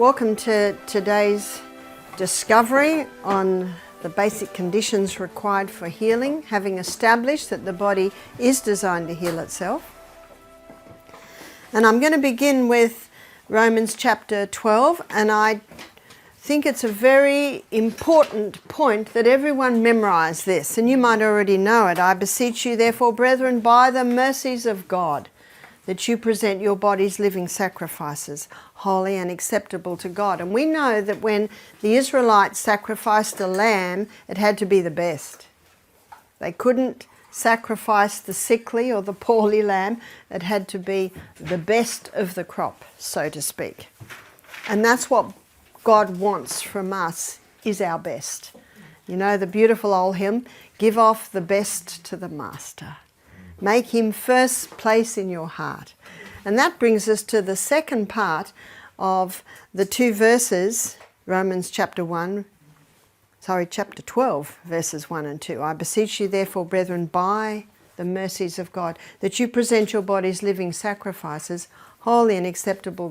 Welcome to today's discovery on the basic conditions required for healing, having established that the body is designed to heal itself. And I'm going to begin with Romans chapter 12, and I think it's a very important point that everyone memorize this, and you might already know it. I beseech you, therefore, brethren, by the mercies of God, that you present your bodies living sacrifices, holy and acceptable to God. And we know that when the Israelites sacrificed a lamb, it had to be the best. They couldn't sacrifice the sickly or the poorly lamb. It had to be the best of the crop, so to speak. And that's what God wants from us, is our best. You know the beautiful old hymn, give off the best to the master. Make him first place in your heart. And that brings us to the second part of the two verses, chapter 12, verses 1 and 2. I beseech you, therefore, brethren, by the mercies of God, that you present your bodies living sacrifices, holy and acceptable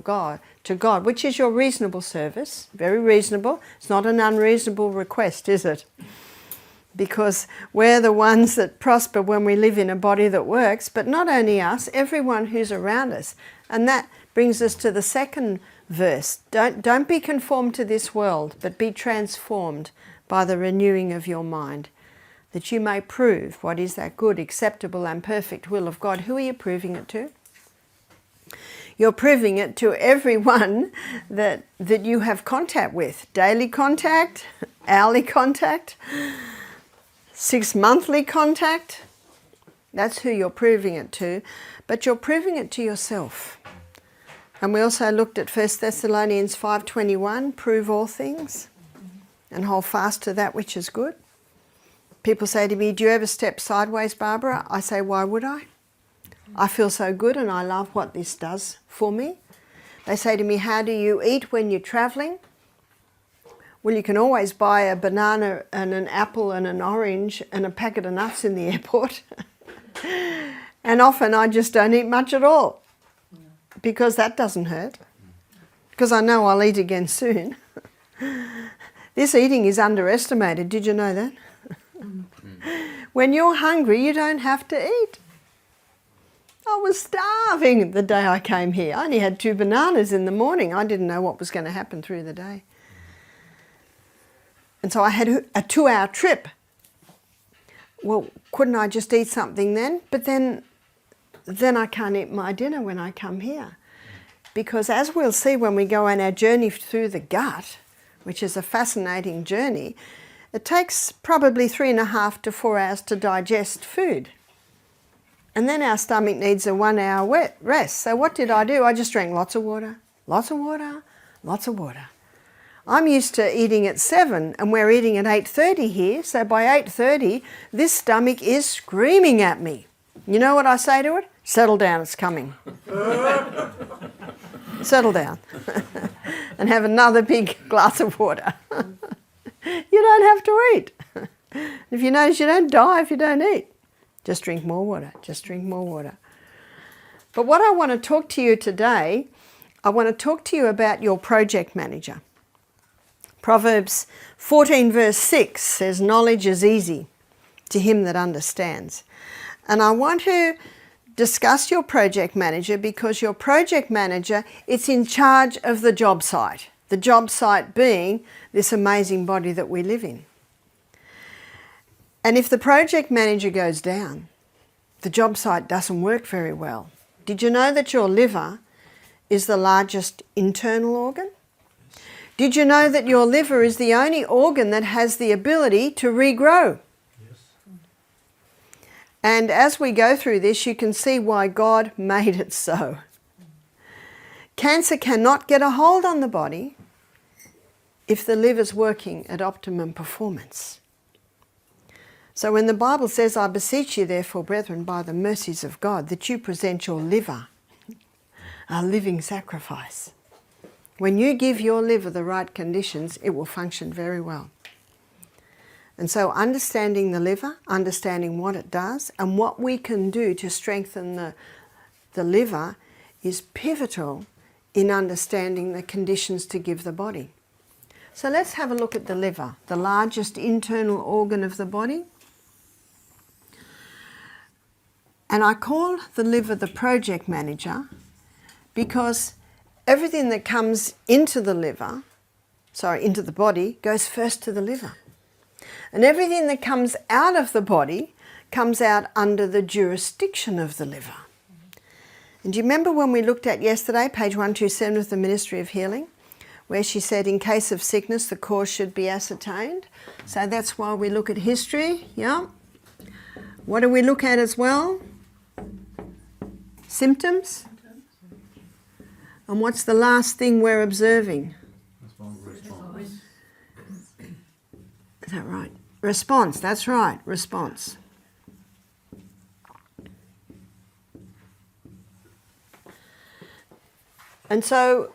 to God, which is your reasonable service. Very reasonable. It's not an unreasonable request, is it? Because we're the ones that prosper when we live in a body that works, but not only us, everyone who's around us. And that brings us to the second verse. Don't be conformed to this world, but be transformed by the renewing of your mind, that you may prove what is that good, acceptable and perfect will of God. Who are you proving it to? You're proving it to everyone that you have contact with. Daily contact, hourly contact, 6-monthly contact. That's who you're proving it to. But you're proving it to yourself. And we also looked at 1 Thessalonians 5:21, prove all things and hold fast to that which is good. People say to me, do you ever step sideways, Barbara? I say, why would I? I feel so good and I love what this does for me. They say to me, how do you eat when you're travelling? Well, you can always buy a banana and an apple and an orange and a packet of nuts in the airport. And often I just don't eat much at all because that doesn't hurt. Because I know I'll eat again soon. This eating is underestimated. Did you know that? When you're hungry, you don't have to eat. I was starving the day I came here. I only had 2 bananas in the morning. I didn't know what was going to happen through the day. And so I had a 2-hour trip. Well, couldn't I just eat something then? But then I can't eat my dinner when I come here. Because as we'll see when we go on our journey through the gut, which is a fascinating journey, it takes probably 3.5 to 4 hours to digest food. And then our stomach needs a 1-hour rest. So what did I do? I just drank lots of water, lots of water, lots of water. I'm used to eating at 7 and we're eating at 8:30 here. So by 8:30, this stomach is screaming at me. You know what I say to it? Settle down, it's coming. Settle down. And have another big glass of water. You don't have to eat. If you notice, you don't die if you don't eat. Just drink more water, just drink more water. But what I want to talk to you today, I want to talk to you about your project manager. Proverbs 14 verse 6 says, knowledge is easy to him that understands. And I want to discuss your project manager because your project manager, it's in charge of the job site. The job site being this amazing body that we live in. And if the project manager goes down, the job site doesn't work very well. Did you know that your liver is the largest internal organ? Did you know that your liver is the only organ that has the ability to regrow? Yes. And as we go through this, you can see why God made it so. Cancer cannot get a hold on the body if the liver's working at optimum performance. So when the Bible says, I beseech you, therefore, brethren, by the mercies of God, that you present your liver a living sacrifice. When you give your liver the right conditions, it will function very well. And so understanding the liver, understanding what it does, and what we can do to strengthen the liver is pivotal in understanding the conditions to give the body. So let's have a look at the liver, the largest internal organ of the body. And I call the liver the project manager because everything that comes into the liver, into the body, goes first to the liver. And everything that comes out of the body comes out under the jurisdiction of the liver. And do you remember when we looked at yesterday, page 127 of the Ministry of Healing, where she said in case of sickness the cause should be ascertained? So that's why we look at history, yeah. What do we look at as well? Symptoms. And what's the last thing we're observing? Response. Is that right? Response, that's right, response. And so,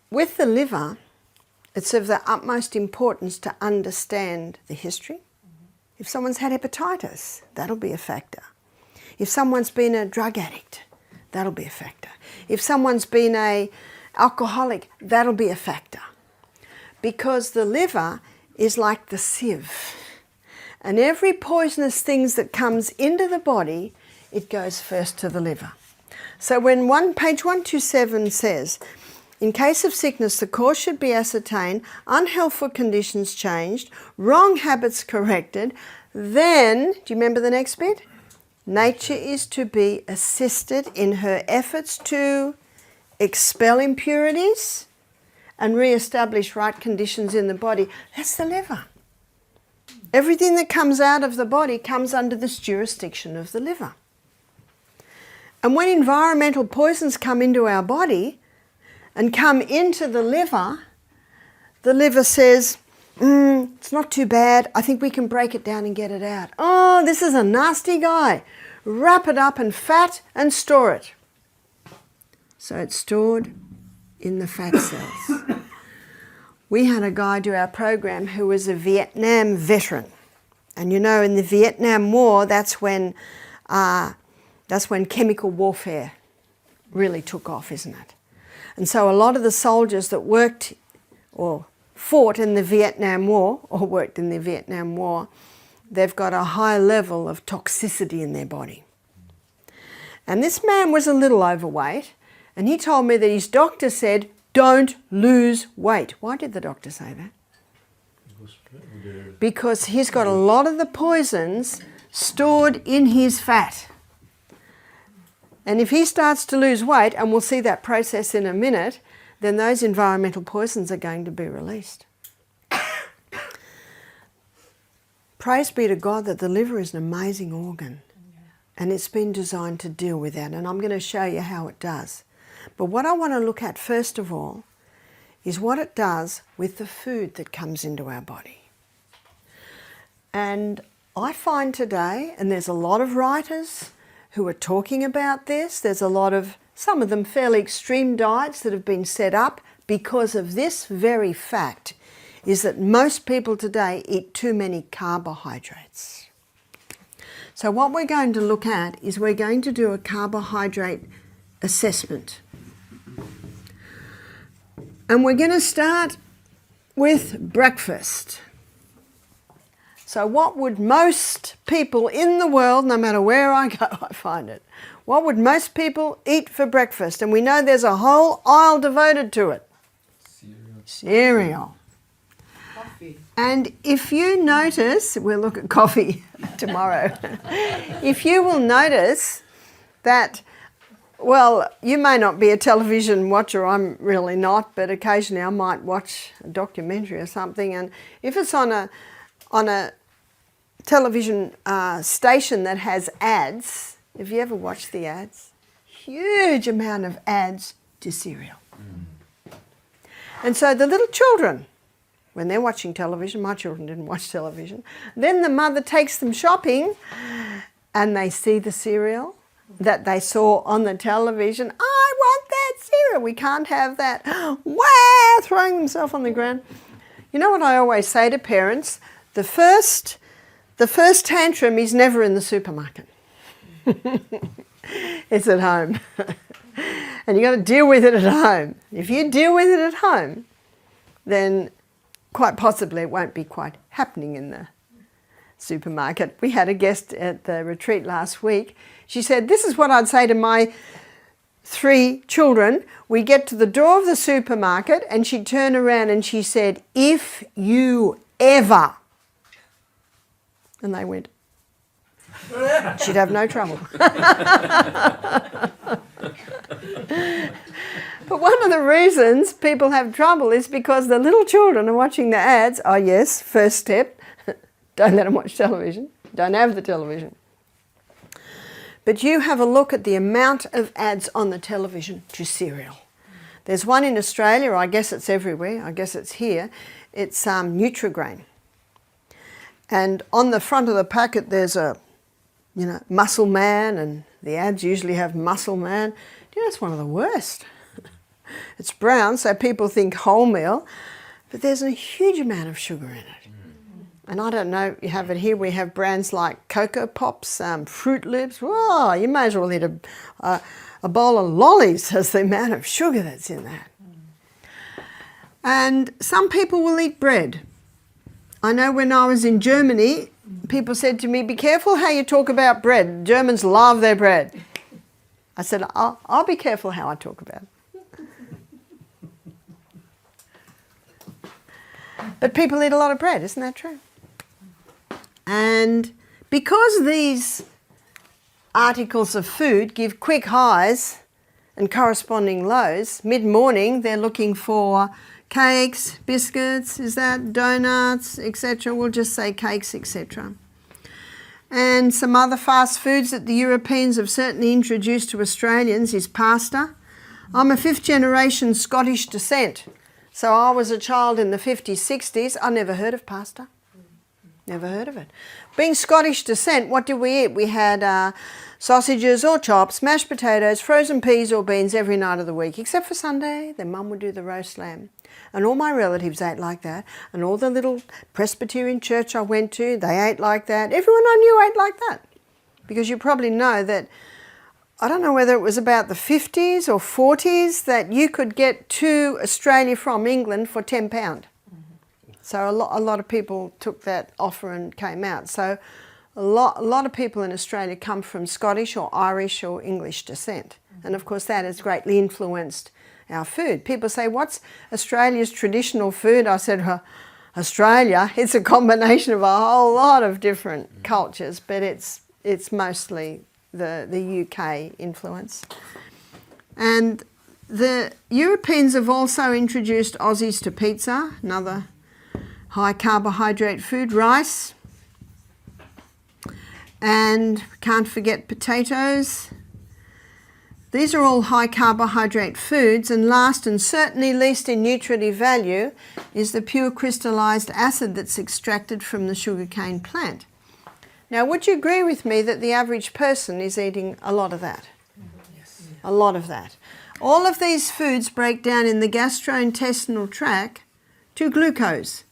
with the liver, it's of the utmost importance to understand the history. If someone's had hepatitis, that'll be a factor. If someone's been a drug addict, that'll be a factor. If someone's been an alcoholic, that'll be a factor. Because the liver is like the sieve. And every poisonous thing that comes into the body, it goes first to the liver. So when page 127 says, in case of sickness, the cause should be ascertained, unhealthful conditions changed, wrong habits corrected, then, do you remember the next bit? Nature is to be assisted in her efforts to expel impurities and re-establish right conditions in the body. That's the liver. Everything that comes out of the body comes under this jurisdiction of the liver. And when environmental poisons come into our body and come into the liver says, it's not too bad, I think we can break it down and get it out. Oh, this is a nasty guy. Wrap it up in fat and store it. So it's stored in the fat cells. We had a guy do our program who was a Vietnam veteran. And you know, in the Vietnam War, that's when chemical warfare really took off, isn't it? And so a lot of the soldiers that worked or fought in the Vietnam War, or worked in the Vietnam War, they've got a high level of toxicity in their body. And this man was a little overweight, and he told me that his doctor said, don't lose weight. Why did the doctor say that? Because he's got a lot of the poisons stored in his fat. And if he starts to lose weight, and we'll see that process in a minute, then those environmental poisons are going to be released. Praise be to God that the liver is an amazing organ, and it's been designed to deal with that, and I'm going to show you how it does. But what I want to look at first of all is what it does with the food that comes into our body. And I find today, and there's a lot of writers who are talking about this, there's a lot of, some of them fairly extreme diets that have been set up because of this very fact, is that most people today eat too many carbohydrates. So what we're going to look at is we're going to do a carbohydrate assessment. And we're going to start with breakfast. So what would most people in the world, no matter where I go, I find it, what would most people eat for breakfast? And we know there's a whole aisle devoted to it. Cereal. Coffee. And if you notice, we'll look at coffee tomorrow. If you will notice that, well, you may not be a television watcher, I'm really not, but occasionally I might watch a documentary or something, and if it's on a television station that has ads, have you ever watched the ads? Huge amount of ads to cereal. And so the little children, when they're watching television, my children didn't watch television, then the mother takes them shopping and they see the cereal that they saw on the television. I want that cereal, we can't have that. Wow, throwing themselves on the ground. You know what I always say to parents? The first tantrum is never in the supermarket. It's at home. And you've got to deal with it at home. If you deal with it at home, then quite possibly it won't be quite happening in the supermarket. We had a guest at the retreat last week. She said, this is what I'd say to my 3 children. We get to the door of the supermarket and she'd turn around and she said, if you ever. And they went, she'd have no trouble. But one of the reasons people have trouble is because the little children are watching the ads. Oh yes, first step, don't let them watch television. Don't have the television. But you have a look at the amount of ads on the television to cereal. There's one in Australia, I guess it's everywhere, I guess it's here. It's Nutrigrain. And on the front of the packet there's a, Muscle Man, and the ads usually have Muscle Man. It's one of the worst. It's brown, so people think wholemeal, but there's a huge amount of sugar in it. And I don't know, you have it here, we have brands like Cocoa Pops, Fruit Loops. Whoa, you may as well eat a bowl of lollies as the amount of sugar that's in that. And some people will eat bread. I know when I was in Germany, people said to me, be careful how you talk about bread. Germans love their bread. I said, I'll be careful how I talk about it. But people eat a lot of bread, isn't that true? And because these articles of food give quick highs and corresponding lows, mid-morning they're looking for cakes, biscuits, donuts, etc. We'll just say cakes, etc. And some other fast foods that the Europeans have certainly introduced to Australians is pasta. I'm a 5th generation Scottish descent. So I was a child in the 50s, 60s. I never heard of pasta. Never heard of it. Being Scottish descent, what did we eat? We had sausages or chops, mashed potatoes, frozen peas or beans every night of the week, except for Sunday. Then Mum would do the roast lamb. And all my relatives ate like that. And all the little Presbyterian church I went to, they ate like that. Everyone I knew ate like that. Because you probably know that, I don't know whether it was about the 50s or 40s, that you could get to Australia from England for £10. So a lot of people took that offer and came out. So a lot of people in Australia come from Scottish or Irish or English descent. And of course that has greatly influenced our food. People say, what's Australia's traditional food? I said, well, Australia, it's a combination of a whole lot of different cultures, but it's mostly the UK influence. And the Europeans have also introduced Aussies to pizza, another high carbohydrate food, rice, and can't forget potatoes. These are all high carbohydrate foods, and last and certainly least in nutritive value is the pure crystallized acid that's extracted from the sugarcane plant. Now, would you agree with me that the average person is eating a lot of that? Yes. A lot of that. All of these foods break down in the gastrointestinal tract to glucose.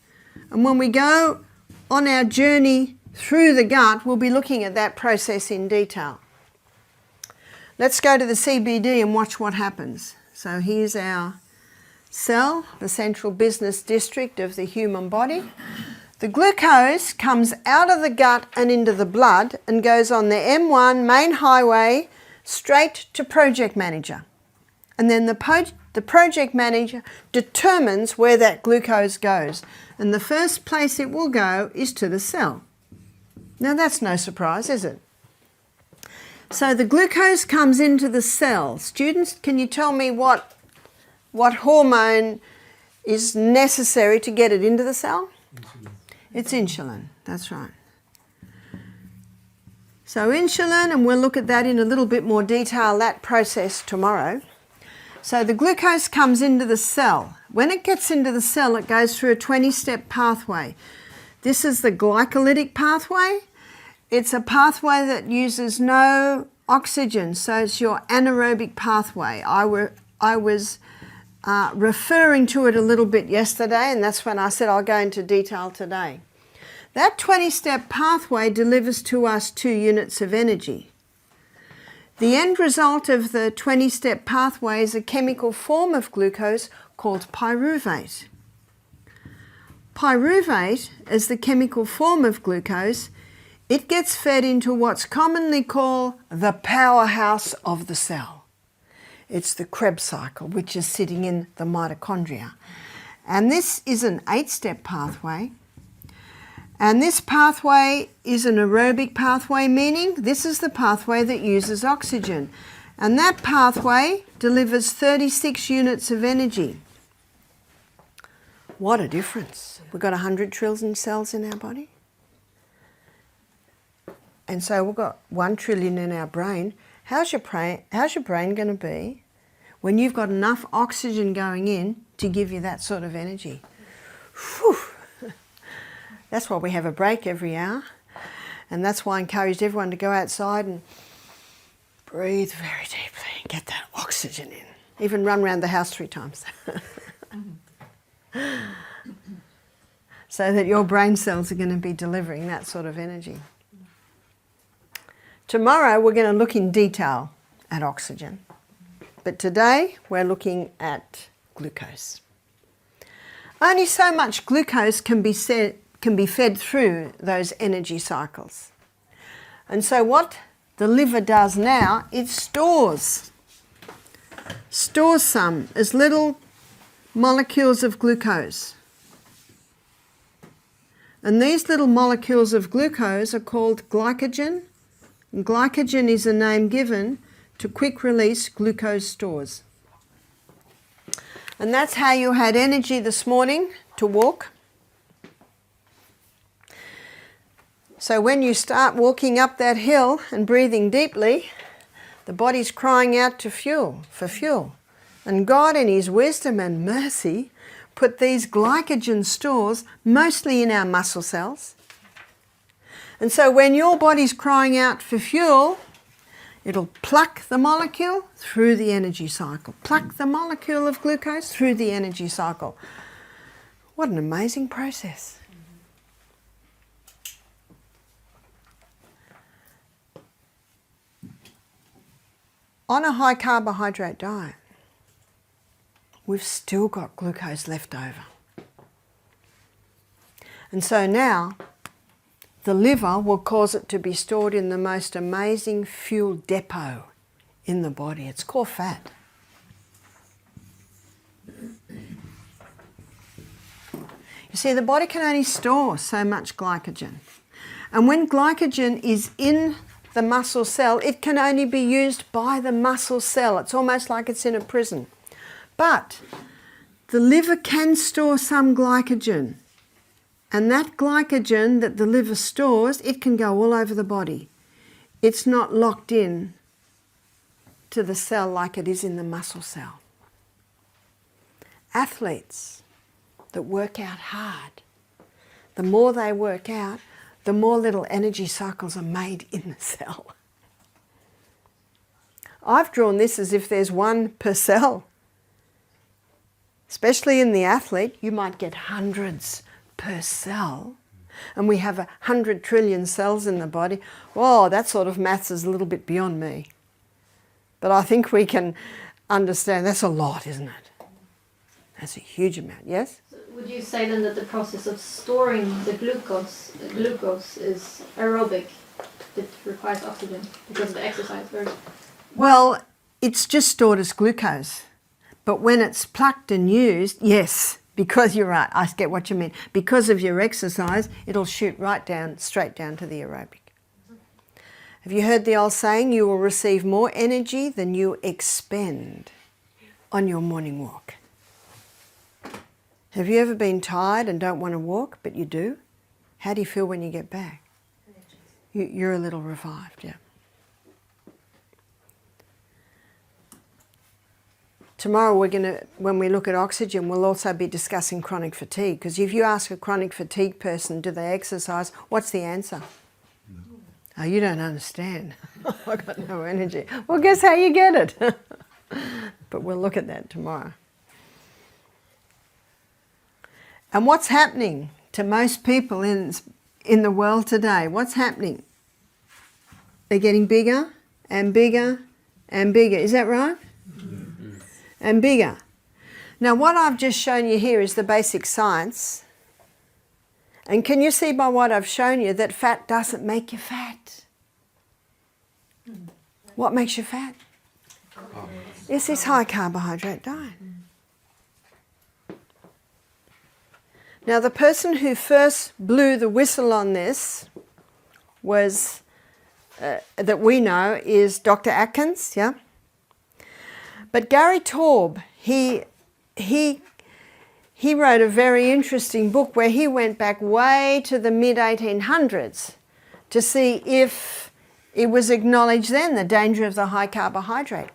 And when we go on our journey through the gut, we'll be looking at that process in detail. Let's go to the CBD and watch what happens. So here's our cell, the central business district of the human body. The glucose comes out of the gut and into the blood and goes on the M1 main highway straight to project manager. And then the project manager determines where that glucose goes. And the first place it will go is to the cell. Now that's no surprise, is it? So the glucose comes into the cell. Students, can you tell me what hormone is necessary to get it into the cell? Insulin. It's insulin, that's right. So insulin, and we'll look at that in a little bit more detail, that process tomorrow. So the glucose comes into the cell. When it gets into the cell, it goes through a 20-step pathway. This is the glycolytic pathway. It's a pathway that uses no oxygen, so it's your anaerobic pathway. I was referring to it a little bit yesterday, and that's when I said I'll go into detail today. That 20-step pathway delivers to us 2 units of energy. The end result of the 20-step pathway is a chemical form of glucose called pyruvate. Pyruvate is the chemical form of glucose. It gets fed into what's commonly called the powerhouse of the cell. It's the Krebs cycle, which is sitting in the mitochondria. And this is an 8-step pathway. And this pathway is an aerobic pathway, meaning this is the pathway that uses oxygen. And that pathway delivers 36 units of energy. What a difference. We've got 100 trillion cells in our body. And so we've got 1 trillion in our brain. How's your brain going to be when you've got enough oxygen going in to give you that sort of energy? Whew. That's why we have a break every hour. And that's why I encouraged everyone to go outside and breathe very deeply and get that oxygen in. Even run around the house 3 times. So that your brain cells are going to be delivering that sort of energy. Tomorrow we're going to look in detail at oxygen. But today we're looking at glucose. Only so much glucose can be fed through those energy cycles. And so what the liver does now, it stores some as little molecules of glucose. And these little molecules of glucose are called glycogen. And glycogen is a name given to quick-release glucose stores. And that's how you had energy this morning to walk. So when you start walking up that hill and breathing deeply, the body's crying out for fuel. And God in His wisdom and mercy put these glycogen stores mostly in our muscle cells. And so when your body's crying out for fuel, it'll pluck the molecule through the energy cycle. Pluck the molecule of glucose through the energy cycle. What an amazing process. On a high carbohydrate diet, we've still got glucose left over. And so now, the liver will cause it to be stored in the most amazing fuel depot in the body. It's called fat. You see, the body can only store so much glycogen. And when glycogen is in the muscle cell, it can only be used by the muscle cell. It's almost like it's in a prison. But the liver can store some glycogen. And that glycogen that the liver stores, it can go all over the body. It's not locked in to the cell like it is in the muscle cell. Athletes that work out hard, the more they work out, the more little energy cycles are made in the cell. I've drawn this as if there's 1 per cell. Especially in the athlete, you might get hundreds per cell. And we have 100 trillion cells in the body. Whoa, that sort of maths is a little bit beyond me. But I think we can understand that's a lot, isn't it? That's a huge amount, yes? So would you say then that the process of storing the glucose is aerobic? It requires oxygen because of the exercise? Or? Well, it's just stored as glucose. But when it's plucked and used, yes, because you're right, I get what you mean. Because of your exercise, it'll shoot right down, straight down to the aerobic. Have you heard the old saying, you will receive more energy than you expend on your morning walk? Have you ever been tired and don't want to walk, but you do? How do you feel when you get back? You're a little revived, yeah. Tomorrow when we look at oxygen, we'll also be discussing chronic fatigue. Because if you ask a chronic fatigue person, do they exercise? What's the answer? No. Oh, you don't understand. I've got no energy. Well, guess how you get it? But we'll look at that tomorrow. And what's happening to most people in the world today? What's happening? They're getting bigger and bigger and bigger. Is that right? And bigger. Now what I've just shown you here is the basic science. And can you see by what I've shown you that fat doesn't make you fat? What makes you fat? It's this high carbohydrate diet. Now the person who first blew the whistle on this was, that we know, is Dr. Atkins, yeah? But Gary Taube, he wrote a very interesting book where he went back way to the mid-1800s to see if it was acknowledged then, the danger of the high carbohydrate.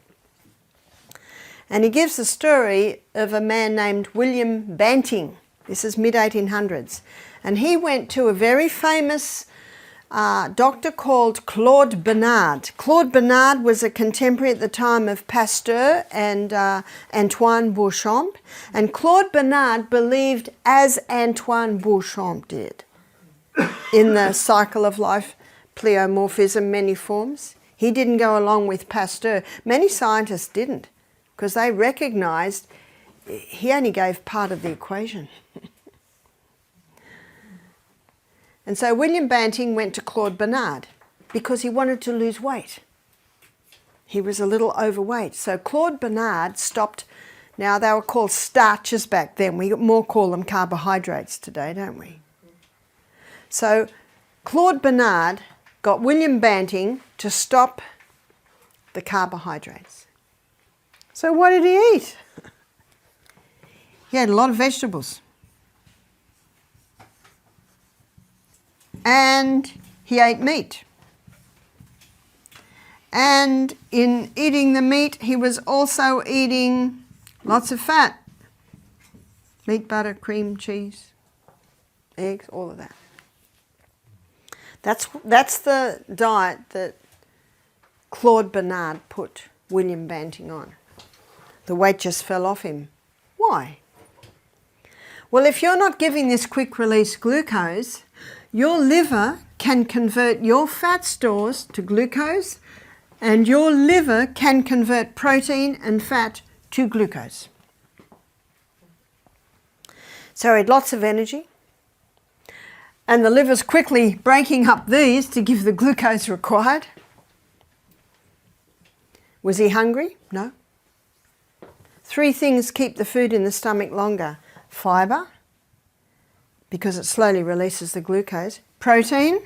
And he gives the story of a man named William Banting. This is mid-1800s. And he went to a very famous doctor called Claude Bernard. Claude Bernard was a contemporary at the time of Pasteur and Antoine Beauchamp. And Claude Bernard believed as Antoine Beauchamp did in the cycle of life, pleomorphism, many forms. He didn't go along with Pasteur. Many scientists didn't, because they recognized he only gave part of the equation. And so William Banting went to Claude Bernard because he wanted to lose weight. He was a little overweight. So Claude Bernard stopped. Now they were called starches back then. We more call them carbohydrates today, don't we? So Claude Bernard got William Banting to stop the carbohydrates. So what did he eat? He had a lot of vegetables. And he ate meat. And in eating the meat, he was also eating lots of fat. Meat, butter, cream, cheese, eggs, all of that. That's the diet that Claude Bernard put William Banting on. The weight just fell off him. Why? Well, if you're not giving this quick release glucose, your liver can convert your fat stores to glucose, and your liver can convert protein and fat to glucose. So he had lots of energy, and the liver's quickly breaking up these to give the glucose required. Was he hungry? No. 3 things keep the food in the stomach longer. Fibre, because it slowly releases the glucose. Protein,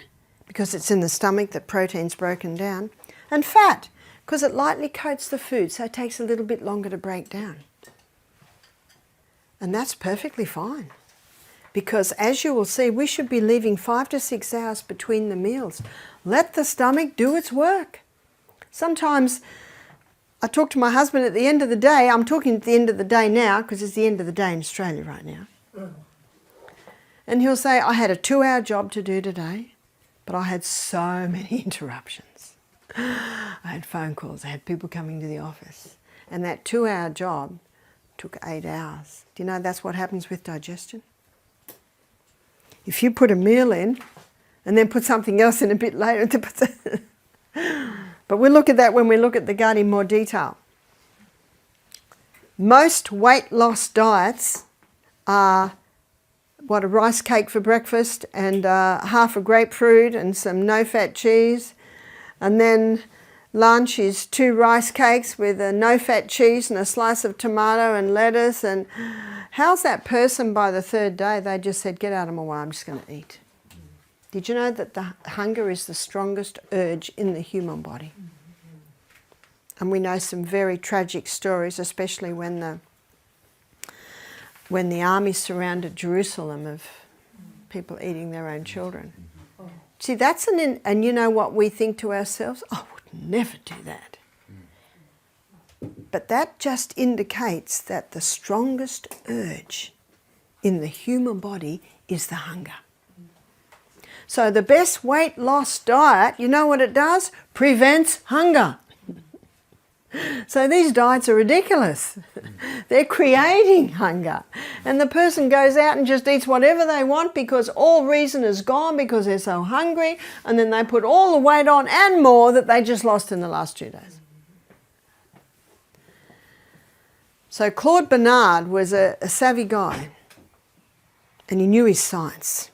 because it's in the stomach that protein's broken down. And fat, because it lightly coats the food, so it takes a little bit longer to break down. And that's perfectly fine. Because as you will see, we should be leaving 5 to 6 hours between the meals. Let the stomach do its work. Sometimes I talk to my husband at the end of the day. I'm talking at the end of the day now because it's the end of the day in Australia right now. And he'll say, I had a 2-hour job to do today, but I had so many interruptions. I had phone calls, I had people coming to the office. And that 2-hour job took 8 hours. Do you know that's what happens with digestion? If you put a meal in and then put something else in a bit later, but we'll look at that when we look at the gut in more detail. Most weight loss diets are a rice cake for breakfast and half a grapefruit and some no-fat cheese. And then lunch is 2 rice cakes with a no-fat cheese and a slice of tomato and lettuce. And how's that person by the 3rd day? They just said, get out of my way, I'm just going to eat. Did you know that the hunger is the strongest urge in the human body? And we know some very tragic stories, especially when the army surrounded Jerusalem, of people eating their own children. See, that's and you know what we think to ourselves? I would never do that. But that just indicates that the strongest urge in the human body is the hunger. So the best weight loss diet, you know what it does? Prevents hunger. So these diets are ridiculous. They're creating hunger. And the person goes out and just eats whatever they want because all reason is gone because they're so hungry, and then they put all the weight on and more that they just lost in the last 2 days. So Claude Bernard was a savvy guy, and he knew his science.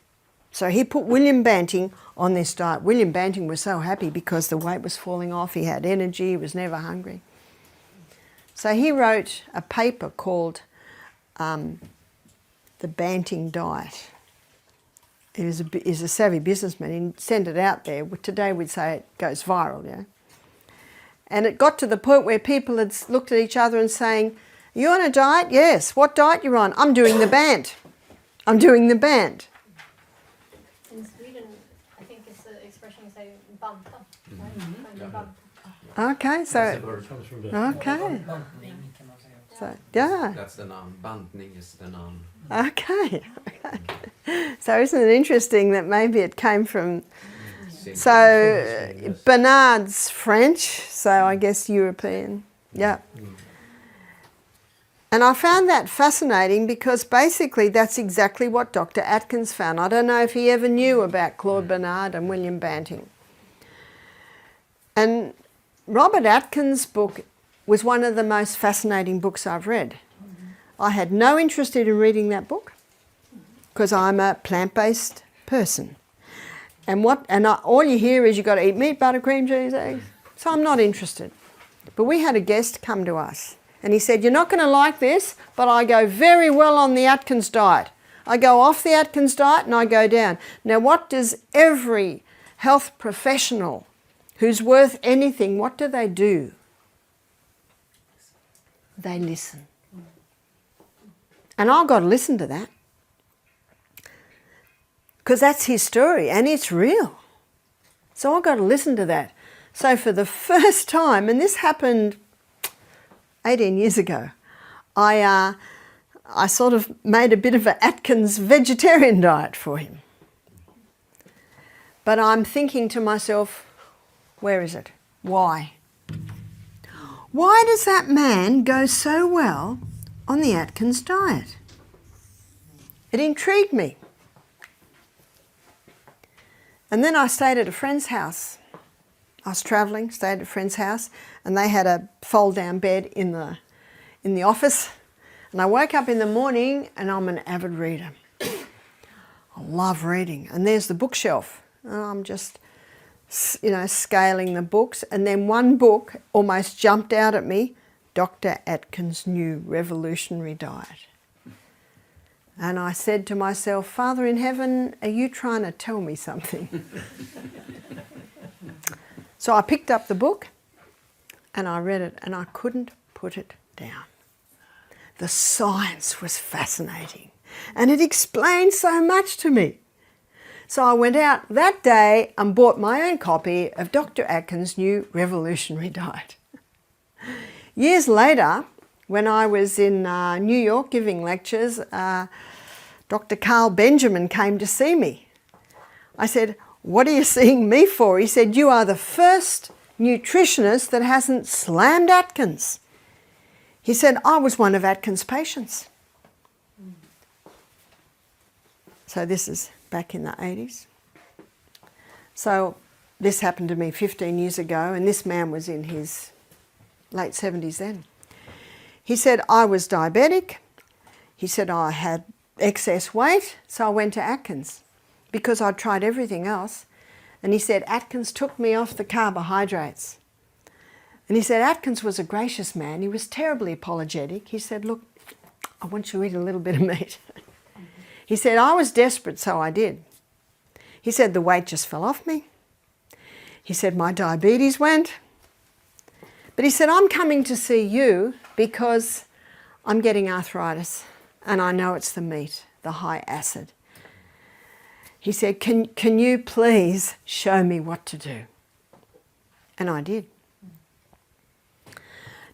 So he put William Banting on this diet. William Banting was so happy because the weight was falling off, he had energy, he was never hungry. So he wrote a paper called The Banting Diet. He was a savvy businessman. He sent it out there. Today we'd say it goes viral, yeah. And it got to the point where people had looked at each other and saying, "You on a diet?" "Yes." "What diet you on?" "I'm doing the band. I'm doing the band." In Sweden, I think it's the expression you say, banta. Right? Banta. Okay, so okay, so yeah. That's the noun. Bantning is the noun. Okay. So isn't it interesting that maybe it came from Bernard's French, so I guess European. Yeah. And I found that fascinating because basically that's exactly what Dr. Atkins found. I don't know if he ever knew about Claude Bernard and William Banting. And Robert Atkins' book was one of the most fascinating books I've read. I had no interest in reading that book because I'm a plant-based person. And all you hear is you've got to eat meat, butter, cream, cheese, eggs. So I'm not interested. But we had a guest come to us and he said, "You're not going to like this, but I go very well on the Atkins diet. I go off the Atkins diet and I go down." Now what does every health professional who's worth anything, what do? They listen. And I've got to listen to that. Because that's his story and it's real. So I've got to listen to that. So for the first time, and this happened 18 years ago, I sort of made a bit of an Atkins vegetarian diet for him. But I'm thinking to myself, where is it? Why? Why does that man go so well on the Atkins diet? It intrigued me. And then I stayed at a friend's house. I was travelling, stayed at a friend's house, and they had a fold-down bed in the office. And I woke up in the morning, and I'm an avid reader. I love reading. And there's the bookshelf. And I'm just, scaling the books. And then one book almost jumped out at me, Dr. Atkins' New Revolutionary Diet. And I said to myself, "Father in heaven, are you trying to tell me something?" So I picked up the book and I read it and I couldn't put it down. The science was fascinating and it explained so much to me. So I went out that day and bought my own copy of Dr. Atkins' New Revolutionary Diet. Years later, when I was in New York giving lectures, Dr. Carl Benjamin came to see me. I said, "What are you seeing me for?" He said, "You are the first nutritionist that hasn't slammed Atkins." He said, "I was one of Atkins' patients." So this is back in the 80s. So this happened to me 15 years ago, and this man was in his late 70s then. He said, "I was diabetic." He said, "I had excess weight, so I went to Atkins because I'd tried everything else." And he said, "Atkins took me off the carbohydrates." And he said, Atkins was a gracious man. He was terribly apologetic. He said, "Look, I want you to eat a little bit of meat." He said, "I was desperate, so I did." He said, "The weight just fell off me." He said, "My diabetes went." But he said, "I'm coming to see you because I'm getting arthritis and I know it's the meat, the high acid." He said, can you please show me what to do?" And I did.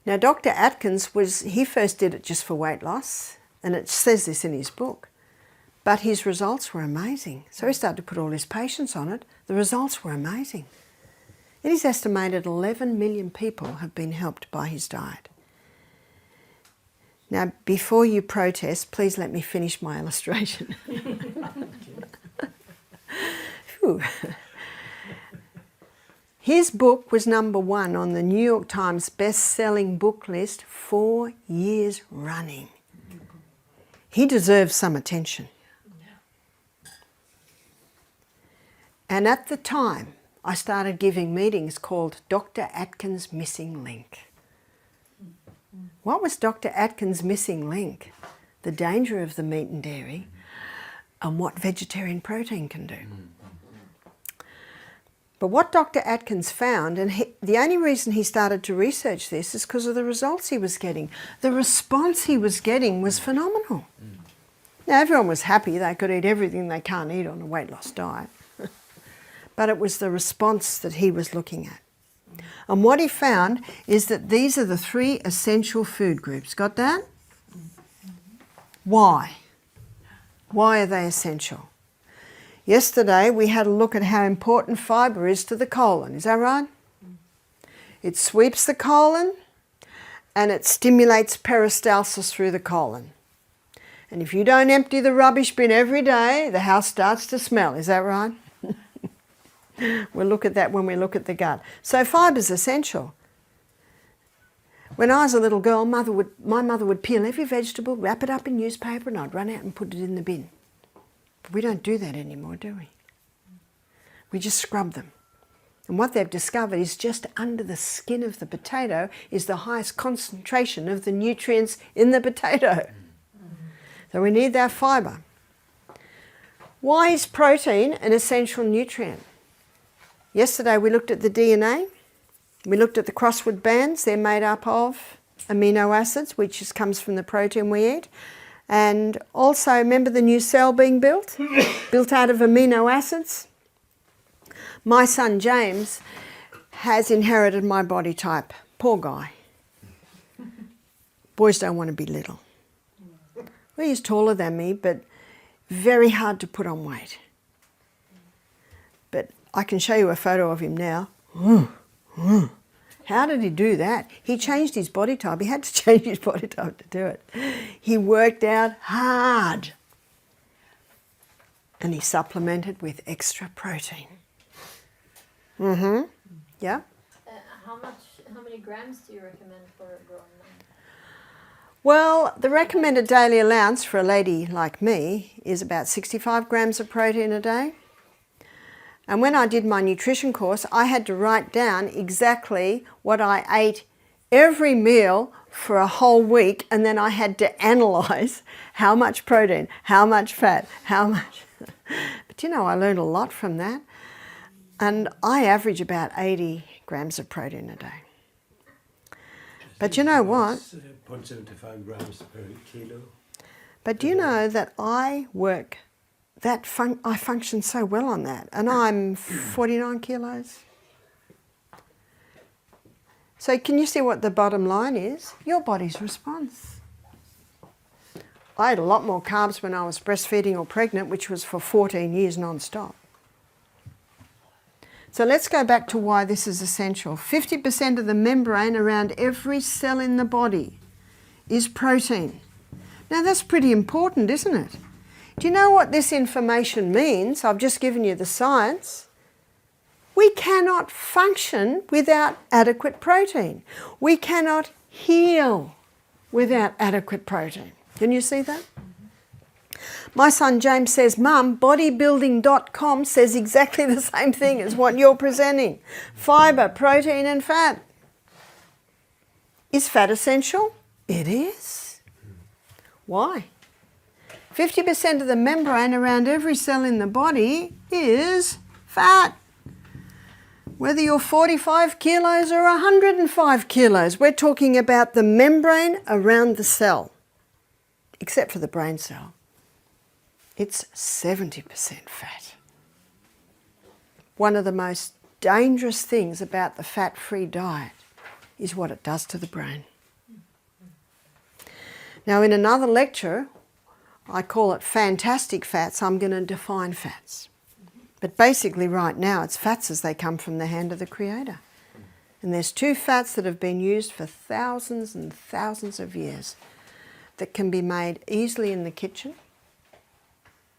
Now, Dr. Atkins he first did it just for weight loss, and it says this in his book, but his results were amazing. So he started to put all his patients on it. The results were amazing. It is estimated 11 million people have been helped by his diet. Now, before you protest, please let me finish my illustration. Phew. His book was #1 on the New York Times best-selling book list 4 years running. He deserves some attention. And at the time, I started giving meetings called Dr. Atkins' Missing Link. What was Dr. Atkins' missing link? The danger of the meat and dairy and what vegetarian protein can do. But what Dr. Atkins found, and the only reason he started to research this is because of the results he was getting. The response he was getting was phenomenal. Now, everyone was happy they could eat everything they can't eat on a weight loss diet. But it was the response that he was looking at. And what he found is that these are the 3 essential food groups. Got that? Why? Why are they essential? Yesterday we had a look at how important fibre is to the colon. Is that right? It sweeps the colon and it stimulates peristalsis through the colon. And if you don't empty the rubbish bin every day, the house starts to smell. Is that right? We'll look at that when we look at the gut. So fibre is essential. When I was a little girl, my mother would peel every vegetable, wrap it up in newspaper, and I'd run out and put it in the bin. But we don't do that anymore, do we? We just scrub them. And what they've discovered is just under the skin of the potato is the highest concentration of the nutrients in the potato. So we need that fibre. Why is protein an essential nutrient? Yesterday we looked at the DNA. We looked at the crossword bands. They're made up of amino acids, which comes from the protein we eat. And also, remember the new cell being built? Built out of amino acids. My son James has inherited my body type. Poor guy. Boys don't want to be little. Well, he's taller than me, but very hard to put on weight. But I can show you a photo of him now. How did he do that? He changed his body type. He had to change his body type to do it. He worked out hard. And he supplemented with extra protein. Yeah? How many grams do you recommend for a grown man? Well, the recommended daily allowance for a lady like me is about 65 grams of protein a day. And when I did my nutrition course, I had to write down exactly what I ate every meal for a whole week, and then I had to analyse how much protein, how much fat, how much... But you know, I learned a lot from that. And I average about 80 grams of protein a day. But you know what? 0.75 grams per kilo. But do you know that I work... I function so well on that, and I'm 49 kilos. So can you see what the bottom line is? Your body's response. I ate a lot more carbs when I was breastfeeding or pregnant, which was for 14 years non-stop. So let's go back to why this is essential. 50% of the membrane around every cell in the body is protein. Now that's pretty important, isn't it? Do you know what this information means? I've just given you the science. We cannot function without adequate protein. We cannot heal without adequate protein. Can you see that? My son James says, Mum, bodybuilding.com says exactly the same thing as what you're presenting. Fibre, protein and fat. Is fat essential? It is. Why? 50% of the membrane around every cell in the body is fat. Whether you're 45 kilos or 105 kilos, we're talking about the membrane around the cell, except for the brain cell. It's 70% fat. One of the most dangerous things about the fat-free diet is what it does to the brain. Now, in another lecture, I call it fantastic fats. I'm going to define fats. But basically right now it's fats as they come from the hand of the Creator. And there's two fats that have been used for thousands and thousands of years that can be made easily in the kitchen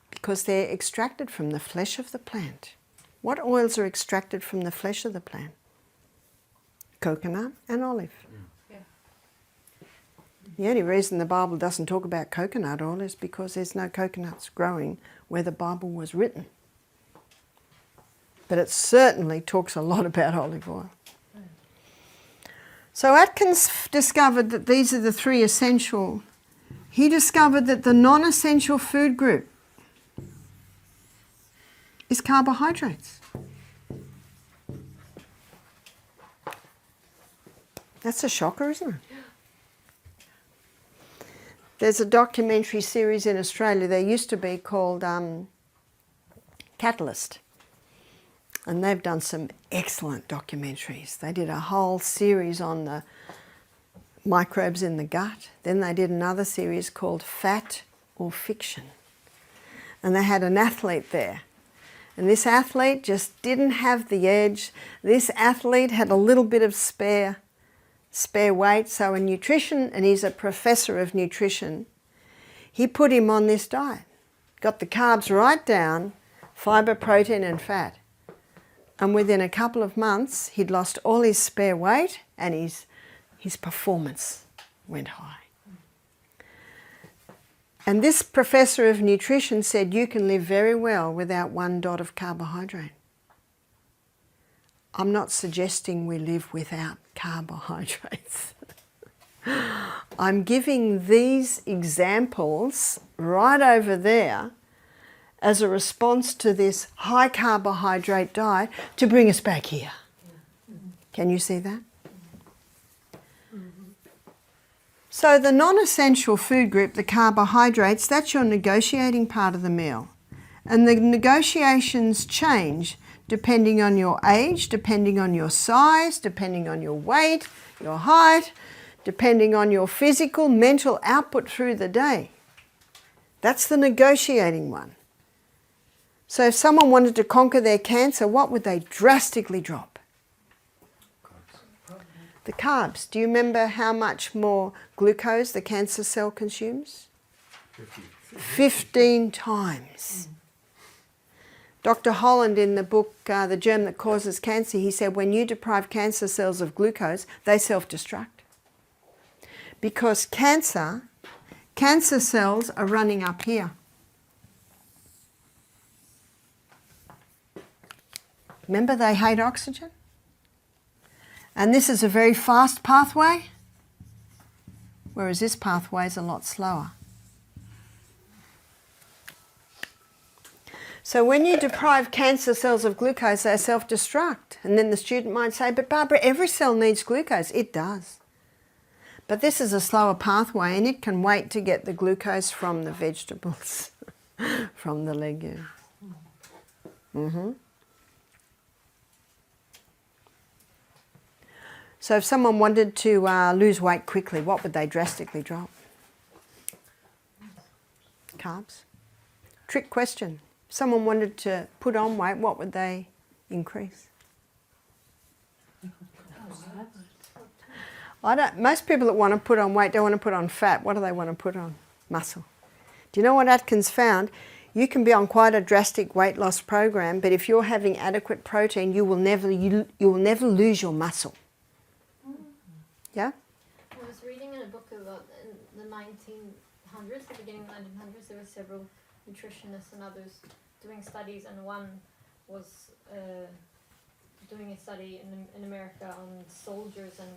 because they're extracted from the flesh of the plant. What oils are extracted from the flesh of the plant? Coconut and olive. Yeah. The only reason the Bible doesn't talk about coconut oil is because there's no coconuts growing where the Bible was written. But it certainly talks a lot about olive oil. So Atkins discovered that these are the three essential. He discovered that the non-essential food group is carbohydrates. That's a shocker, isn't it? There's a documentary series in Australia, there used to be, called Catalyst. And they've done some excellent documentaries. They did a whole series on the microbes in the gut. Then they did another series called Fat or Fiction. And they had an athlete there. And this athlete just didn't have the edge. This athlete had a little bit of spare weight. So in nutrition, and he's a professor of nutrition, he put him on this diet. Got the carbs right down, fibre, protein and fat. And within a couple of months, he'd lost all his spare weight and his performance went high. And this professor of nutrition said you can live very well without one dot of carbohydrate. I'm not suggesting we live without carbohydrates. I'm giving these examples right over there as a response to this high carbohydrate diet to bring us back here. Can you see that? So the non-essential food group, the carbohydrates, that's your negotiating part of the meal. And the negotiations change depending on your age, depending on your size, depending on your weight, your height, depending on your physical, mental output through the day. That's the negotiating one. So if someone wanted to conquer their cancer, what would they drastically drop? The carbs. Do you remember how much more glucose the cancer cell consumes? 15 times. Dr. Holland, in the book, The Germ That Causes Cancer, he said when you deprive cancer cells of glucose, they self-destruct. Because cancer cells are running up here. Remember, they hate oxygen? And this is a very fast pathway, whereas this pathway is a lot slower. So when you deprive cancer cells of glucose, they self-destruct. And then the student might say, but Barbara, every cell needs glucose. It does. But this is a slower pathway, and it can wait to get the glucose from the vegetables, from the legumes. So if someone wanted to lose weight quickly, what would they drastically drop? Carbs. Trick question. If someone wanted to put on weight, what would they increase? Most people that want to put on weight don't want to put on fat. What do they want to put on? Muscle. Do you know what Atkins found? You can be on quite a drastic weight loss program, but if you're having adequate protein, you will never lose your muscle. Yeah? I was reading in a book about in the 1900s, the beginning of the 1900s, there were several nutritionists and others doing studies, and one was doing a study in America on soldiers and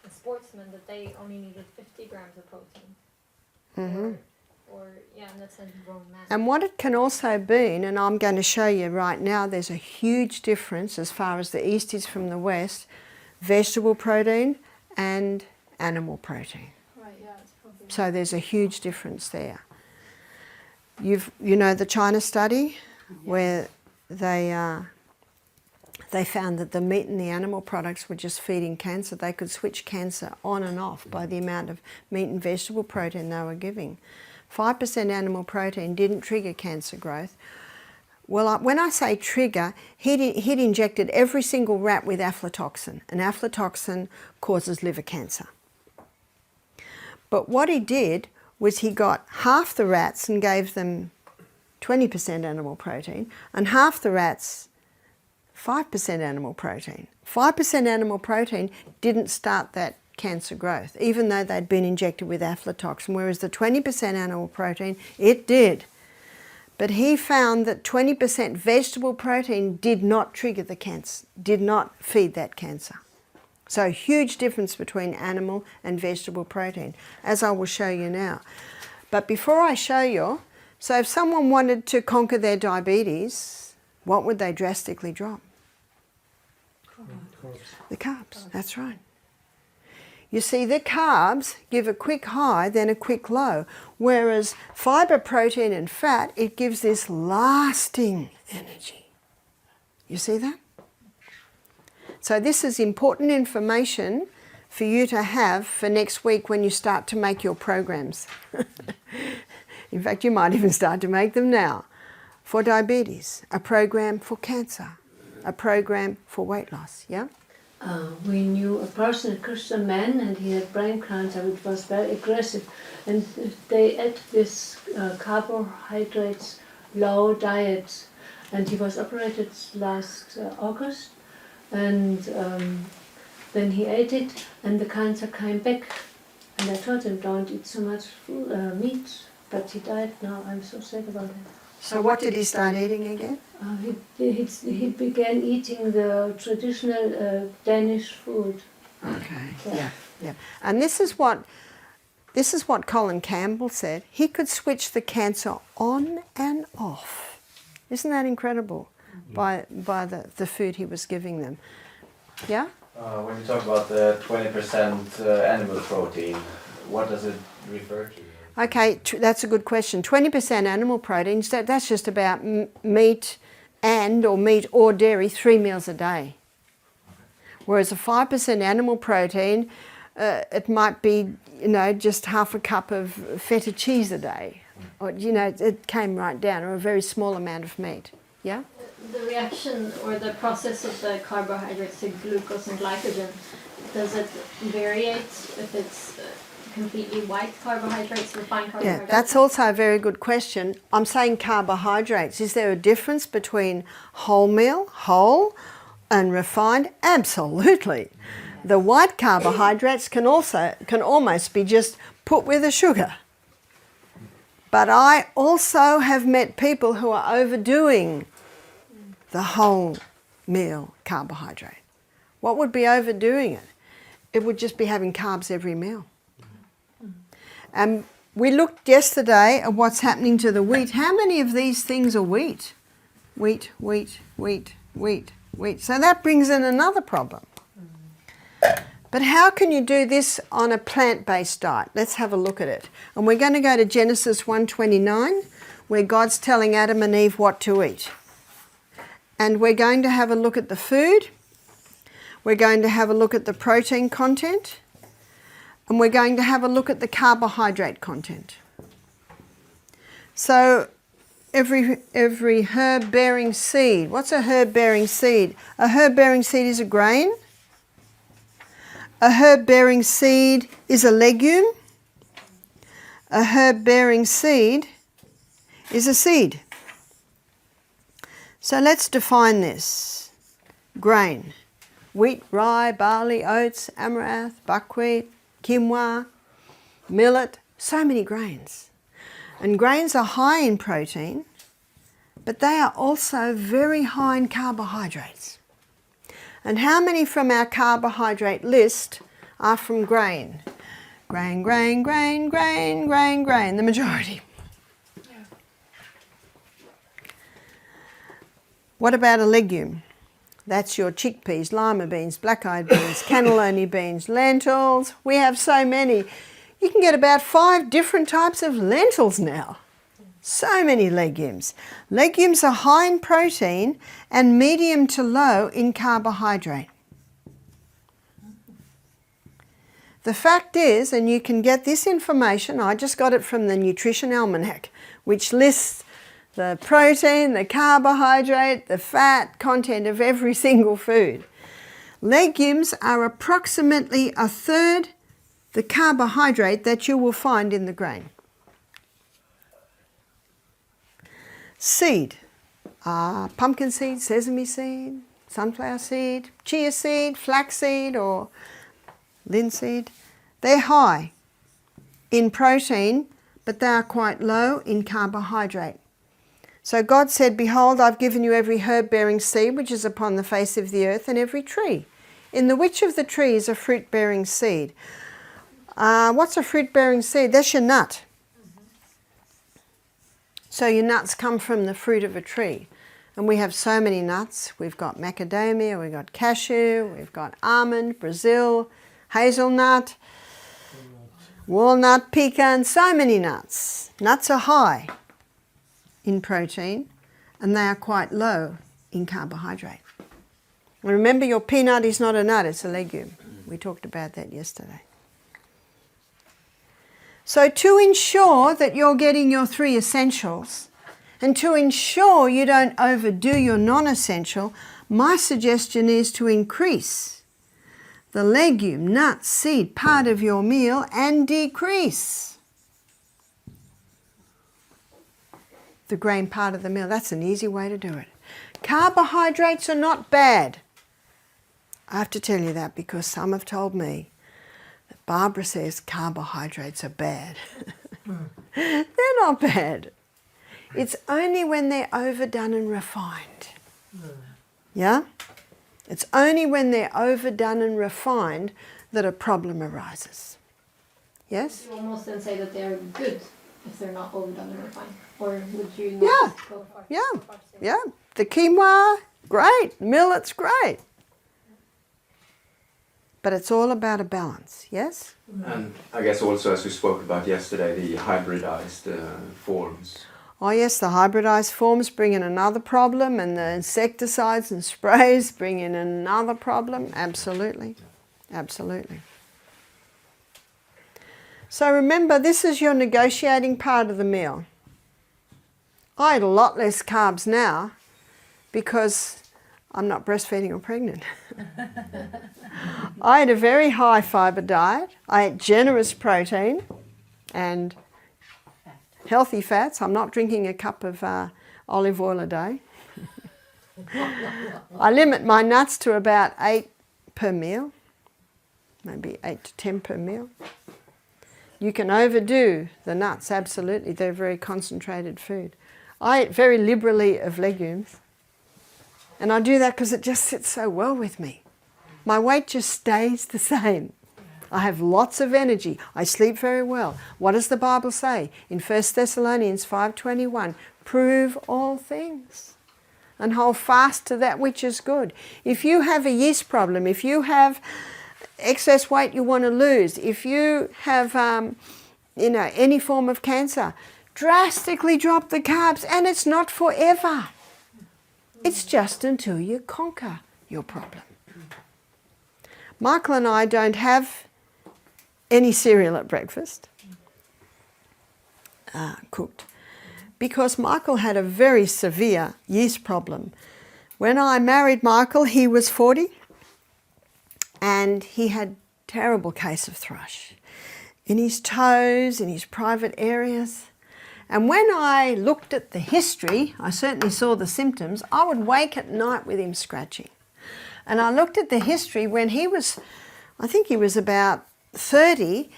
sportsmen, that they only needed 50 grams of protein. And that's a grown man. And what it can also be, and I'm going to show you right now, there's a huge difference as far as the East is from the West, vegetable protein and animal protein. Right, yeah, it's probably. So there's a huge difference there. You know the China study where they found that the meat and the animal products were just feeding cancer. They could switch cancer on and off by the amount of meat and vegetable protein they were giving. 5% animal protein didn't trigger cancer growth, Well, when I say trigger, he'd injected every single rat with aflatoxin, and aflatoxin causes liver cancer. But what he did was he got half the rats and gave them 20% animal protein, and half the rats 5% animal protein. 5% animal protein didn't start that cancer growth, even though they'd been injected with aflatoxin, whereas the 20% animal protein, it did. But he found that 20% vegetable protein did not trigger the cancer, did not feed that cancer. So a huge difference between animal and vegetable protein, as I will show you now. But before I show you, so if someone wanted to conquer their diabetes, what would they drastically drop? Carbs. The carbs, that's right. You see, the carbs give a quick high, then a quick low, whereas fibre, protein and fat, it gives this lasting energy. You see that? So this is important information for you to have for next week when you start to make your programs. In fact, you might even start to make them now. For diabetes, a program for cancer, a program for weight loss, yeah? We knew a person, a Christian man, and he had brain cancer, which was very aggressive. And they ate this carbohydrates, low diet. And he was operated last August. And then he ate it, and the cancer came back. And I told him, don't eat so much meat. But he died now. I'm so sad about it. So what did he start eating again? He began eating the traditional Danish food. Okay, yeah. And this is what Colin Campbell said. He could switch the cancer on and off. Isn't that incredible? By the food he was giving them. Yeah? When you talk about the 20% animal protein, what does it refer to? Okay, that's a good question. 20% animal protein, so that's just about meat or dairy 3 meals a day. Whereas a 5% animal protein, it might be, just half a cup of feta cheese a day. Or, it came right down, or a very small amount of meat. Yeah? The reaction or the process of the carbohydrates to glucose and glycogen, does it variate if it's completely white carbohydrates, refined carbohydrates? Yeah, that's also a very good question. I'm saying carbohydrates. Is there a difference between whole, and refined? Absolutely. The white carbohydrates can almost be just put with a sugar. But I also have met people who are overdoing the whole meal carbohydrate. What would be overdoing it? It would just be having carbs every meal. And we looked yesterday at what's happening to the wheat. How many of these things are wheat? Wheat. So that brings in another problem. But how can you do this on a plant-based diet? Let's have a look at it. And we're going to go to Genesis 1:29, where God's telling Adam and Eve what to eat. And we're going to have a look at the food. We're going to have a look at the protein content. And we're going to have a look at the carbohydrate content. So every herb-bearing seed. What's a herb-bearing seed? A herb-bearing seed is a grain. A herb-bearing seed is a legume. A herb-bearing seed is a seed. So let's define this. Grain. Wheat, rye, barley, oats, amaranth, buckwheat, quinoa, millet, so many grains. And grains are high in protein, but they are also very high in carbohydrates. And how many from our carbohydrate list are from grain? Grain, the majority. Yeah. What about a legume? That's your chickpeas, lima beans, black-eyed beans, cannellini beans, lentils. We have so many. You can get about 5 different types of lentils now. So many legumes. Legumes are high in protein and medium to low in carbohydrate. The fact is, and you can get this information, I just got it from the Nutrition Almanac, which lists the protein, the carbohydrate, the fat content of every single food. Legumes are approximately a third the carbohydrate that you will find in the grain. Seed, pumpkin seed, sesame seed, sunflower seed, chia seed, flaxseed or linseed, they're high in protein, but they are quite low in carbohydrate. So God said, behold, I've given you every herb bearing seed which is upon the face of the earth, and every tree. In the which of the trees a fruit bearing seed? What's a fruit bearing seed? That's your nut. So your nuts come from the fruit of a tree. And we have so many nuts. We've got macadamia, we've got cashew, we've got almond, Brazil, hazelnut, walnut, pecan, so many nuts. Nuts are high in protein and they are quite low in carbohydrate. And remember, your peanut is not a nut, it's a legume. We talked about that yesterday. So to ensure that you're getting your 3 essentials and to ensure you don't overdo your non-essential, my suggestion is to increase the legume, nut, seed part of your meal and decrease the grain part of the meal. That's an easy way to do it. Carbohydrates are not bad. I have to tell you that because some have told me that Barbara says carbohydrates are bad. They're not bad. It's only when they're overdone and refined. Yeah? It's only when they're overdone and refined that a problem arises. Yes? You almost then say that they're good if they're not overdone and refined. Or would you not Yeah. go far? Yeah. far to say Yeah. The quinoa, great. Millet's great. But it's all about a balance, yes? And I guess also, as we spoke about yesterday, the hybridized forms. Oh yes, the hybridized forms bring in another problem, and the insecticides and sprays bring in another problem. Absolutely. Absolutely. So remember, this is your negotiating part of the meal. I eat a lot less carbs now because I'm not breastfeeding or pregnant. I ate a very high fibre diet. I ate generous protein and healthy fats. I'm not drinking a cup of olive oil a day. I limit my nuts to about 8 per meal, maybe 8 to 10 per meal. You can overdo the nuts, absolutely. They're very concentrated food. I eat very liberally of legumes. And I do that because it just sits so well with me. My weight just stays the same. I have lots of energy. I sleep very well. What does the Bible say? In 1 Thessalonians 5:21, prove all things and hold fast to that which is good. If you have a yeast problem, if you have excess weight you want to lose, if you have any form of cancer, drastically drop the carbs, and it's not forever. It's just until you conquer your problem. Michael and I don't have any cereal at breakfast, cooked, because Michael had a very severe yeast problem. When I married Michael, he was 40, and he had a terrible case of thrush in his toes, in his private areas. And when I looked at the history, I certainly saw the symptoms. I would wake at night with him scratching. And I looked at the history when he was, I think he was about 30,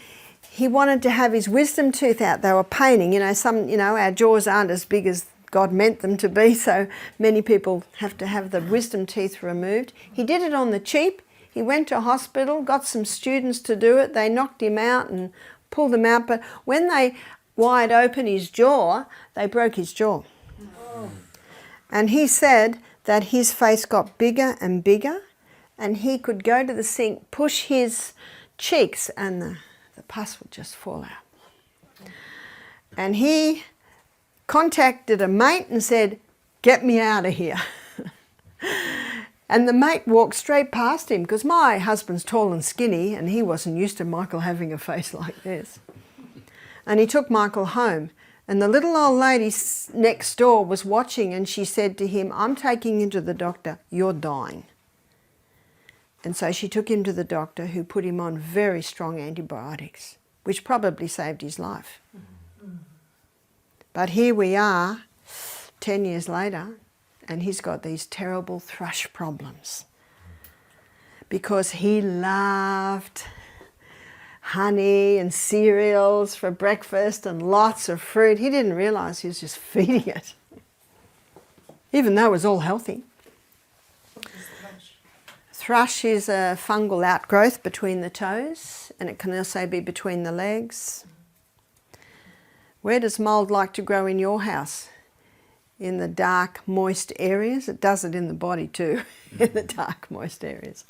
he wanted to have his wisdom tooth out. They were paining, our jaws aren't as big as God meant them to be, so many people have to have the wisdom teeth removed. He did it on the cheap. He went to hospital, got some students to do it. They knocked him out and pulled him out. But when they wired open his jaw, they broke his jaw. Oh. And he said that his face got bigger and bigger, and he could go to the sink, push his cheeks, and the pus would just fall out. And he contacted a mate and said, "Get me out of here." And the mate walked straight past him, because my husband's tall and skinny, and he wasn't used to Michael having a face like this. And he took Michael home, And the little old lady next door was watching, and she said to him, "I'm taking you to the doctor, you're dying." And so she took him to the doctor, who put him on very strong antibiotics, which probably saved his life. But here we are, 10 years later, and he's got these terrible thrush problems because he loved honey and cereals for breakfast and lots of fruit. He didn't realise he was just feeding it, even though it was all healthy. Thrush is a fungal outgrowth between the toes, and it can also be between the legs. Where does mould like to grow in your house? In the dark, moist areas. It does it in the body too, in the dark, moist areas.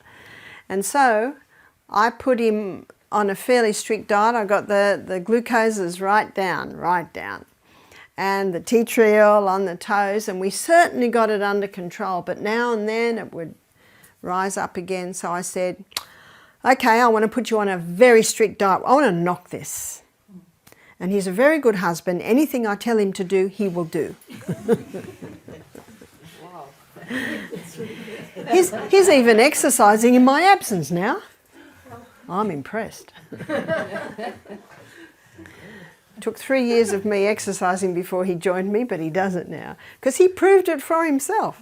And so I put him on a fairly strict diet. I got the glucoses right down. And the tea tree oil on the toes, and we certainly got it under control, but now and then it would rise up again. So I said, okay, I want to put you on a very strict diet. I want to knock this. And he's a very good husband. Anything I tell him to do, he will do. He's even exercising in my absence now. I'm impressed. It took 3 years of me exercising before he joined me, but he does it now because he proved it for himself.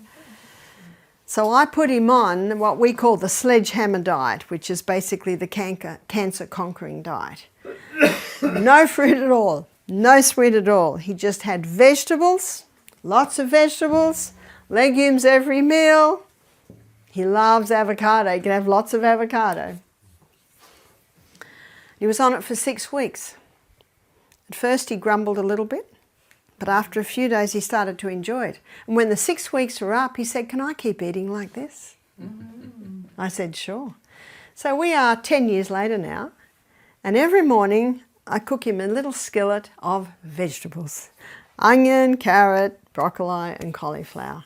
So I put him on what we call the sledgehammer diet, which is basically the cancer-conquering diet. No fruit at all, no sweet at all. He just had vegetables, lots of vegetables, legumes every meal. He loves avocado. He can have lots of avocado. He was on it for 6 weeks. At first he grumbled a little bit, but after a few days he started to enjoy it. And when the 6 weeks were up, he said, "Can I keep eating like this?" I said, "Sure." So we are 10 years later now, and every morning I cook him a little skillet of vegetables. Onion, carrot, broccoli and cauliflower.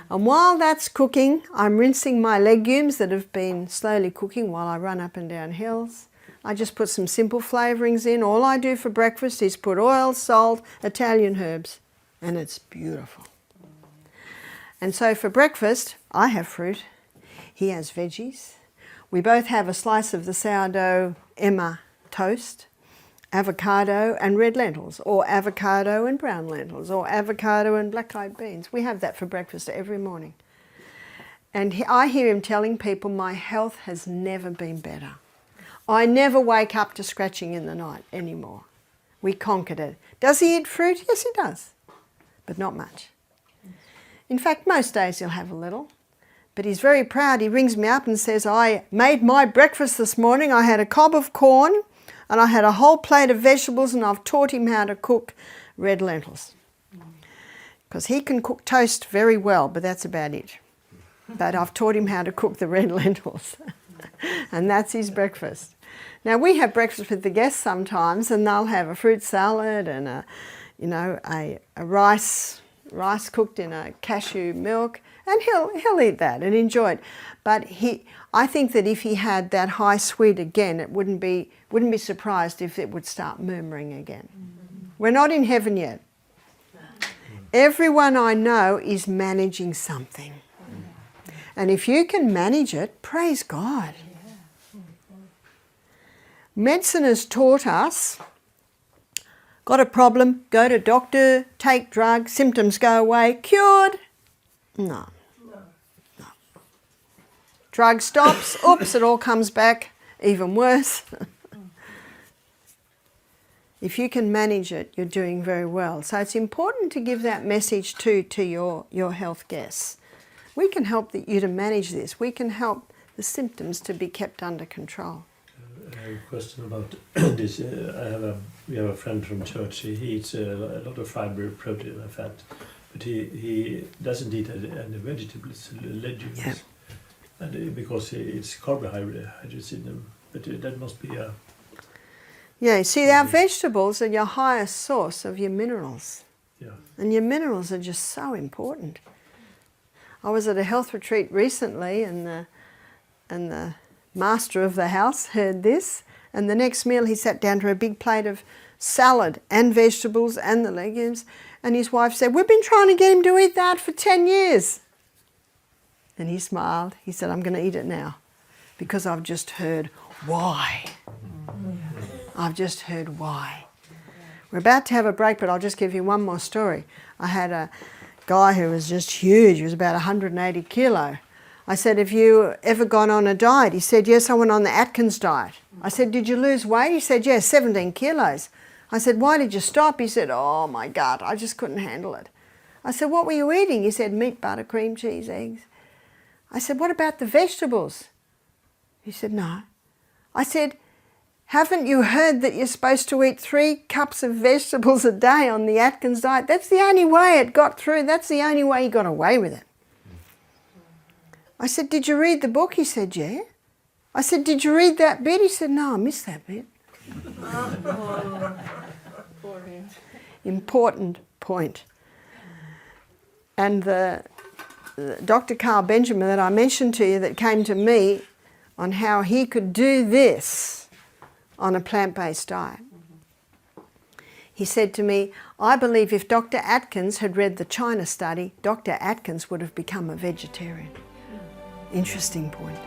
And while that's cooking, I'm rinsing my legumes that have been slowly cooking while I run up and down hills. I just put some simple flavourings in. All I do for breakfast is put oil, salt, Italian herbs, and it's beautiful. And so for breakfast, I have fruit. He has veggies. We both have a slice of the sourdough Emma toast, avocado and red lentils, or avocado and brown lentils, or avocado and black-eyed beans. We have that for breakfast every morning. And I hear him telling people, "My health has never been better. I never wake up to scratching in the night anymore." We conquered it. Does he eat fruit? Yes, he does, but not much. In fact, most days he'll have a little, but he's very proud. He rings me up and says, "I made my breakfast this morning. I had a cob of corn and I had a whole plate of vegetables, and I've taught him how to cook red lentils." Because he can cook toast very well, but that's about it. But I've taught him how to cook the red lentils. And that's his breakfast. Now we have breakfast with the guests sometimes, and they'll have a fruit salad and a rice cooked in a cashew milk, and he'll eat that and enjoy it. But I think that if he had that high sweet again, it wouldn't be surprised if it would start murmuring again. We're not in heaven yet. Everyone I know is managing something. And if you can manage it, praise God. Medicine has taught us, got a problem, go to doctor, take drug, symptoms go away, cured. No. Drug stops, oops, it all comes back, even worse. If you can manage it, you're doing very well. So it's important to give that message to your health guests. We can help you to manage this. We can help the symptoms to be kept under control. I have a question about this. We have a friend from church. He eats a lot of fiber, protein and fat, but he doesn't eat any vegetables, legumes. Yeah. And because it's carbohydrates in them, but that must be a... Yeah, see, our vegetables are your highest source of your minerals. Yeah. And your minerals are just so important. I was at a health retreat recently, and the master of the house heard this, and the next meal he sat down to a big plate of salad and vegetables and the legumes. And his wife said, we've been trying to get him to eat that for 10 years. And he smiled. He said, I'm going to eat it now because I've just heard why. I've just heard why. We're about to have a break, but I'll just give you one more story. I had a guy who was just huge. He was about 180 kilo. I said, have you ever gone on a diet? He said, yes, I went on the Atkins diet. I said, did you lose weight? He said, yes, 17 kilos. I said, why did you stop? He said, oh my God, I just couldn't handle it. I said, what were you eating? He said, meat, butter, cream, cheese, eggs. I said, what about the vegetables? He said, no. I said, haven't you heard that you're supposed to eat 3 cups of vegetables a day on the Atkins diet? That's the only way it got through. That's the only way he got away with it. I said, did you read the book? He said, yeah. I said, did you read that bit? He said, no, I missed that bit. Important point. And the Dr. Carl Benjamin that I mentioned to you that came to me on how he could do this on a plant-based diet. He said to me, I believe if Dr. Atkins had read the China study, Dr. Atkins would have become a vegetarian. Interesting point.